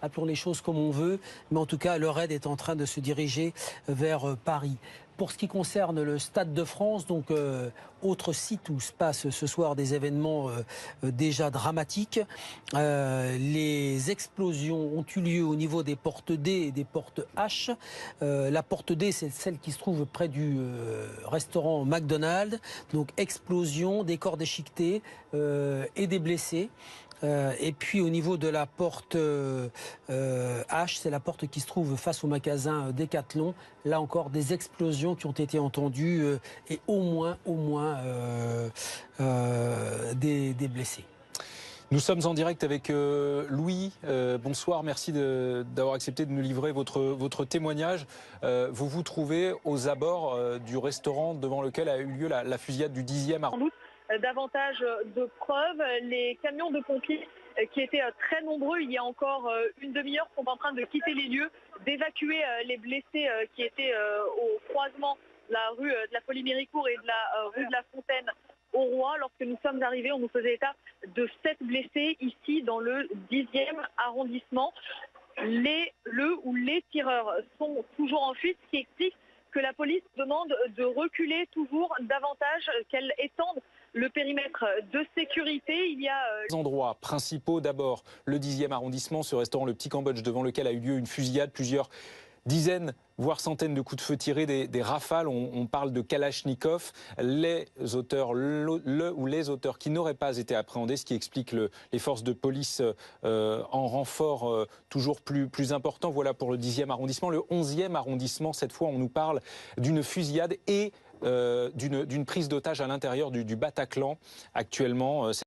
appelons les choses comme on veut, mais en tout cas, le raid est en train de se diriger vers Paris. Pour ce qui concerne le Stade de France, donc autre site où se passent ce soir des événements déjà dramatiques, les explosions ont eu lieu au niveau des portes D et des portes H. La porte D, c'est celle qui se trouve près du restaurant McDonald's. Donc explosion, des corps déchiquetés et des blessés. Et puis au niveau de la porte H, c'est la porte qui se trouve face au magasin Decathlon. Là encore, des explosions qui ont été entendues et au moins des blessés. Nous sommes en direct avec Louis. Bonsoir, merci d'avoir accepté de nous livrer votre témoignage. Vous vous trouvez aux abords du restaurant devant lequel a eu lieu la fusillade du 10e arrondissement. Davantage de preuves. Les camions de pompiers qui étaient très nombreux il y a encore une demi-heure sont en train de quitter les lieux, d'évacuer les blessés qui étaient au croisement de la rue de la Folie-Méricourt et de la rue de la Fontaine au Roi. Lorsque nous sommes arrivés, on nous faisait état de 7 blessés ici dans le 10e arrondissement. Les tireurs sont toujours en fuite, ce qui explique que la police demande de reculer toujours davantage, qu'elle étende le périmètre de sécurité. Il y a les endroits principaux, d'abord le 10e arrondissement, ce restaurant Le Petit Cambodge devant lequel a eu lieu une fusillade, plusieurs dizaines, voire centaines de coups de feu tirés, des rafales, on parle de Kalachnikov. Les auteurs, les auteurs qui n'auraient pas été appréhendés, ce qui explique les forces de police en renfort toujours plus important. Voilà pour le 10e arrondissement. Le 11e arrondissement, cette fois, on nous parle d'une fusillade et d'une prise d'otage à l'intérieur du Bataclan actuellement.